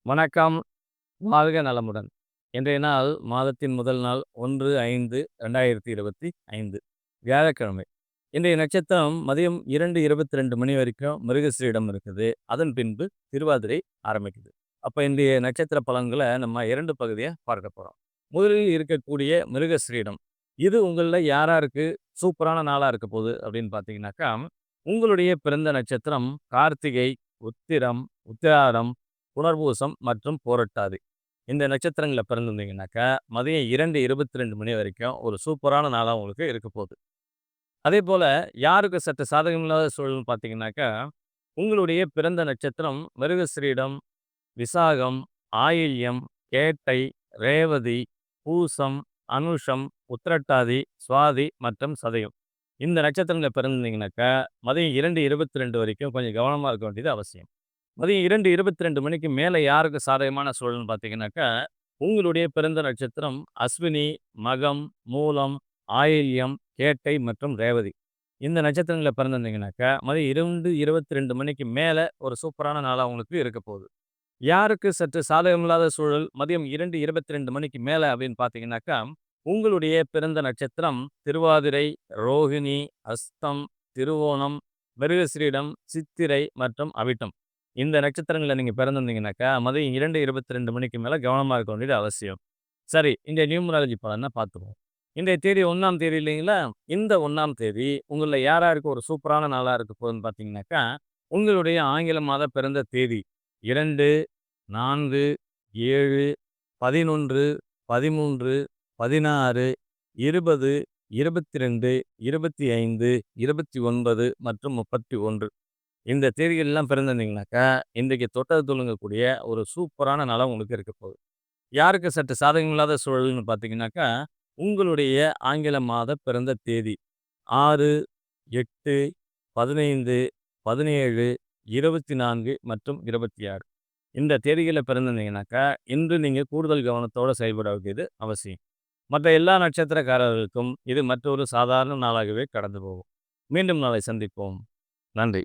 வணக்கம். வாழ்க நலமுடன். இன்றைய நாள் மாதத்தின் முதல் நாள் 1/5/2025 வியாழக்கிழமை. இன்றைய நட்சத்திரம் மதியம் 2:22 மணி வரைக்கும் மிருகஸ்ரீடம் இருக்குது. அதன் பின்பு திருவாதிரை ஆரம்பிக்குது. அப்ப இன்றைய நட்சத்திர பலன்கள நம்ம 2 பகுதியா பார்க்க போறோம். முதலில் இருக்கக்கூடிய மிருகஸ்ரீடம். இது உங்கள்ல யாராருக்கு சூப்பரான நாளா இருக்க போகுது அப்படின்னு பார்த்தீங்கன்னாக்கா, உங்களுடைய பிறந்த நட்சத்திரம் கார்த்திகை, உத்திரம், உத்திராடம், புனர்பூசம் மற்றும் பூரட்டாதி. இந்த நட்சத்திரங்கள்ல பிறந்திருந்தீங்கன்னாக்கா, மதியம் 2:22 மணி வரைக்கும் ஒரு சூப்பரான நாளா உங்களுக்கு இருக்க போது. அதேபோல யாருக்கு சற்று சாதகமில்லாத சூழல்னு பார்த்தீங்கன்னாக்கா, உங்களுடைய பிறந்த நட்சத்திரம் மிருகஸ்ரீடம், விசாகம், ஆயில்யம், கேட்டை, ரேவதி, பூசம், அனுஷம், உத்திரட்டாதி, சுவாதி மற்றும் சதயம். இந்த நட்சத்திரங்கள்ல பிறந்திருந்தீங்கன்னாக்கா, மதியம் 2:22 வரைக்கும் கொஞ்சம் கவனமா இருக்க வேண்டியது அவசியம். மதியம் 2:22 மணிக்கு மேல யாருக்கு சாதகமான சூழல்னு பார்த்தீங்கன்னாக்கா, உங்களுடைய பிறந்த நட்சத்திரம் அஸ்வினி, மகம், மூலம், ஆயில்யம், கேட்டை மற்றும் ரேவதி. இந்த நட்சத்திரங்கள்ல பிறந்திருந்தீங்கன்னாக்கா, மதியம் 2:22 மணிக்கு மேல ஒரு சூப்பரான நாளா உங்களுக்கு இருக்க போகுது. யாருக்கு சற்று சாதகமில்லாத சூழல் மதியம் 2:22 மணிக்கு மேல அப்படின்னு பார்த்தீங்கன்னாக்கா, உங்களுடைய பிறந்த நட்சத்திரம் திருவாதிரை, ரோகிணி, அஸ்தம், திருவோணம், மிருகசிரீடம், சித்திரை மற்றும் அவிட்டம். இந்த நட்சத்திரங்கள்ல நீங்க பிறந்திருந்தீங்கன்னாக்கா, மதியம் 2:22 மணிக்கு மேல கவனமா இருக்க வேண்டியது அவசியம். சரி, இந்த நியூமராலஜி பலன பார்த்துருவோம். இன்றைய தேதி 1ஆம் தேதி இல்லைங்களா? இந்த 1ஆம் தேதி உங்கள்ல யார் யாருக்கு ஒரு சூப்பரான நாளா இருக்க போகுதுன்னு பார்த்தீங்கன்னாக்கா, உங்களுடைய ஆங்கில மாத பிறந்த தேதி 2, 4, 7, 11, 13, 16, 20, 22, 25, 29 மற்றும் 31. இந்த தேதிகள்லாம் பிறந்திருந்தீங்கன்னாக்கா, இன்றைக்கு தொட்டது துலங்கக்கூடிய ஒரு சூப்பரான நாளா உங்களுக்கு இருக்க போகுது. யாருக்கு சற்று சாதகமில்லாத சூழல்னு பார்த்தீங்கன்னாக்கா, உங்களுடைய ஆங்கில மாத பிறந்த தேதி 6, 8, 15, 17, 24 மற்றும் 26. இந்த தேதிகள்ல பிறந்திருந்தீங்கன்னாக்கா, இன்று நீங்க கூடுதல் கவனத்தோட செயல்பட வேண்டியது அவசியம். மற்ற எல்லா நட்சத்திரக்காரர்களுக்கும் இது மற்றொரு சாதாரண நாளாகவே கடந்து போகும். மீண்டும் நாளை சந்திப்போம். நன்றி.